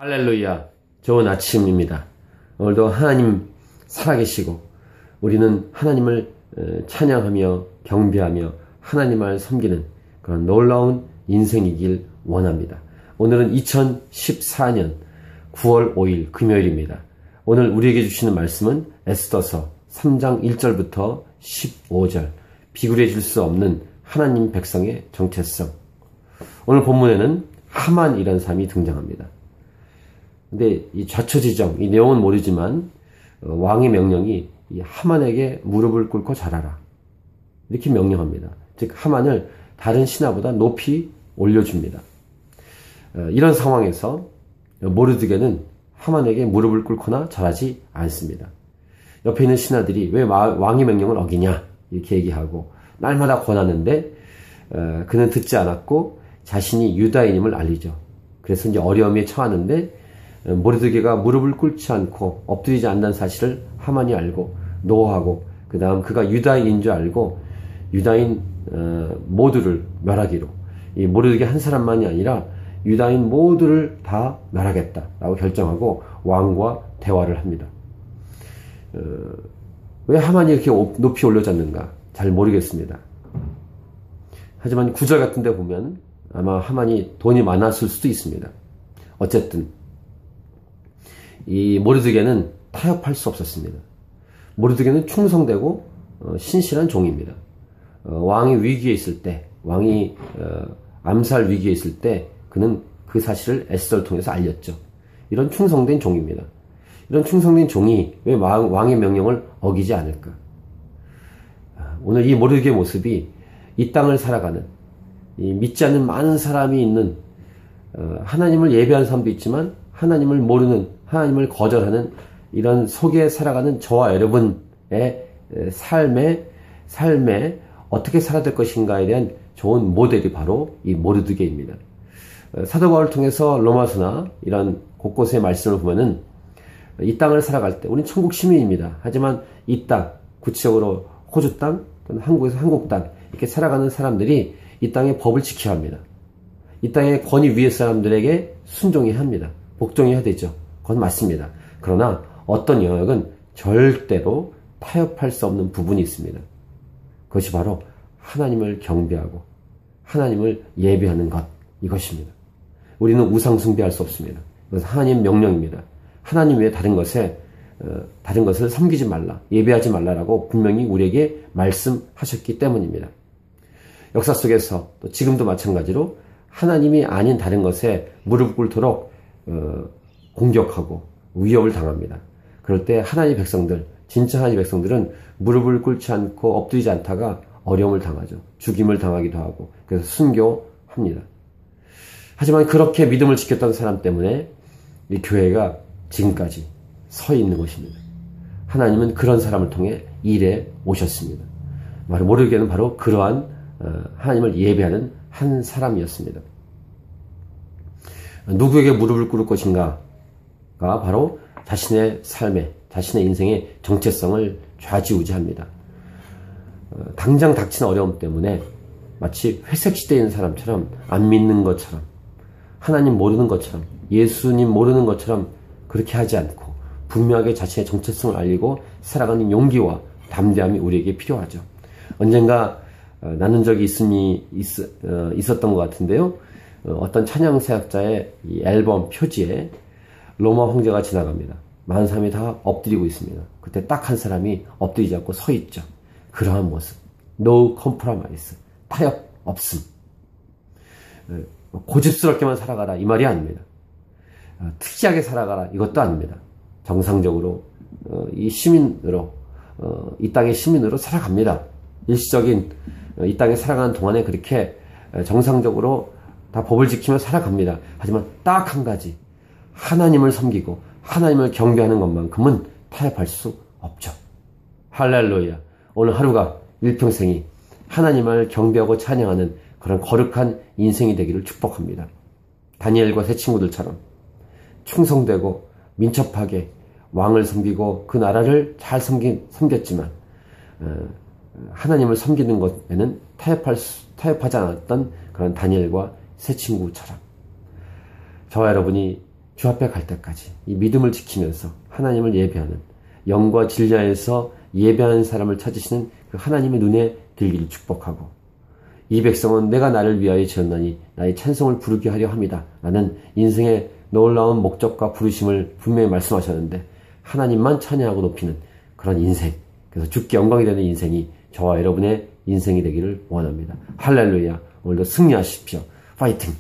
할렐루야, 좋은 아침입니다. 오늘도 하나님 살아계시고 우리는 하나님을 찬양하며 경배하며 하나님을 섬기는 그런 놀라운 인생이길 원합니다. 오늘은 2014년 9월 5일 금요일입니다. 오늘 우리에게 주시는 말씀은 에스더서 3장 1절부터 15절, 비굴해질 수 없는 하나님 백성의 정체성. 오늘 본문에는 하만이라는 사람이 등장합니다. 근데 이 좌초지정, 이 내용은 모르지만 왕의 명령이 이 하만에게 무릎을 꿇고 절하라, 이렇게 명령합니다. 즉 하만을 다른 신하보다 높이 올려줍니다. 이런 상황에서 모르드게는 하만에게 무릎을 꿇거나 절하지 않습니다. 옆에 있는 신하들이 왜 왕의 명령을 어기냐 이렇게 얘기하고 날마다 권하는데 그는 듣지 않았고 자신이 유다인임을 알리죠. 그래서 이제 어려움에 처하는데 모르드게가 무릎을 꿇지 않고 엎드리지 않는 사실을 하만이 알고 노하고, 그 다음 그가 유다인인 줄 알고 유다인 모두를 멸하기로, 이 모르드게 한 사람만이 아니라 유다인 모두를 다 멸하겠다라고 결정하고 왕과 대화를 합니다. 왜 하만이 이렇게 높이 올려졌는가 잘 모르겠습니다. 하지만 구절 같은 데 보면 아마 하만이 돈이 많았을 수도 있습니다. 어쨌든 이 모르드게는 타협할 수 없었습니다. 모르드게는 충성되고 신실한 종입니다. 왕이 위기에 있을 때, 왕이 암살 위기에 있을 때 그는 그 사실을 에스더를 통해서 알렸죠. 이런 충성된 종입니다. 이런 충성된 종이 왜 왕의 명령을 어기지 않을까? 오늘 이 모르드게의 모습이 이 땅을 살아가는, 이 믿지 않는 많은 사람이 있는, 하나님을 예배하는 사람도 있지만 하나님을 모르는, 하나님을 거절하는 이런 속에 살아가는 저와 여러분의 삶에 어떻게 살아야 될 것인가에 대한 좋은 모델이 바로 이 모르드게입니다. 사도 바울을 통해서 로마서나 이런 곳곳의 말씀을 보면은 이 땅을 살아갈 때 우리는 천국 시민입니다. 하지만 이 땅, 구체적으로 호주 땅 또는 한국에서 한국 땅, 이렇게 살아가는 사람들이 이 땅의 법을 지켜야 합니다. 이 땅의 권위 위의 사람들에게 순종해야 합니다. 복종해야 되죠. 그건 맞습니다. 그러나 어떤 영역은 절대로 타협할 수 없는 부분이 있습니다. 그것이 바로 하나님을 경배하고 하나님을 예배하는 것, 이것입니다. 우리는 우상 숭배할 수 없습니다. 그것은 하나님 명령입니다. 하나님 외에 다른 것을 섬기지 말라, 예배하지 말라라고 분명히 우리에게 말씀하셨기 때문입니다. 역사 속에서 또 지금도 마찬가지로 하나님이 아닌 다른 것에 무릎 꿇도록 공격하고 위협을 당합니다. 그럴 때 하나님의 백성들, 진짜 하나님의 백성들은 무릎을 꿇지 않고 엎드리지 않다가 어려움을 당하죠. 죽임을 당하기도 하고, 그래서 순교합니다. 하지만 그렇게 믿음을 지켰던 사람 때문에 이 교회가 지금까지 서 있는 것입니다. 하나님은 그런 사람을 통해 일해 오셨습니다. 모르드게는 바로 그러한 하나님을 예배하는 한 사람이었습니다. 누구에게 무릎을 꿇을 것인가가 바로 자신의 삶에, 자신의 인생의 정체성을 좌지우지합니다. 당장 닥친 어려움 때문에 마치 회색시대에 있는 사람처럼, 안 믿는 것처럼, 하나님 모르는 것처럼, 예수님 모르는 것처럼 그렇게 하지 않고 분명하게 자신의 정체성을 알리고 살아가는 용기와 담대함이 우리에게 필요하죠. 언젠가 나눈 적이 있었던 것 같은데요. 어떤 찬양사역자의 이 앨범 표지에 로마 황제가 지나갑니다. 많은 사람이 다 엎드리고 있습니다. 그때 딱 한 사람이 엎드리지 않고 서 있죠. 그러한 모습, no compromise, 타협 없음. 고집스럽게만 살아가라, 이 말이 아닙니다. 특이하게 살아가라, 이것도 아닙니다. 정상적으로 이 시민으로, 이 땅의 시민으로 살아갑니다. 일시적인 이 땅에 살아가는 동안에 그렇게 정상적으로 다 법을 지키며 살아갑니다. 하지만 딱 한 가지, 하나님을 섬기고 하나님을 경배하는 것만큼은 타협할 수 없죠. 할렐루야. 오늘 하루가 일평생이 하나님을 경배하고 찬양하는 그런 거룩한 인생이 되기를 축복합니다. 다니엘과 세 친구들처럼 충성되고 민첩하게 왕을 섬기고 그 나라를 잘 섬겼지만 하나님을 섬기는 것에는 타협하지 않았던 그런 다니엘과 세 친구처럼 저와 여러분이 주 앞에 갈 때까지 이 믿음을 지키면서 하나님을 예배하는, 영과 진리에서 예배하는 사람을 찾으시는 그 하나님의 눈에 들기를 축복하고, 이 백성은 내가 나를 위하여 지었나니 나의 찬송을 부르게 하려 합니다 라는 인생의 놀라운 목적과 부르심을 분명히 말씀하셨는데, 하나님만 찬양하고 높이는 그런 인생, 그래서 주께 영광이 되는 인생이 저와 여러분의 인생이 되기를 원합니다. 할렐루야. 오늘도 승리하십시오. 파이팅!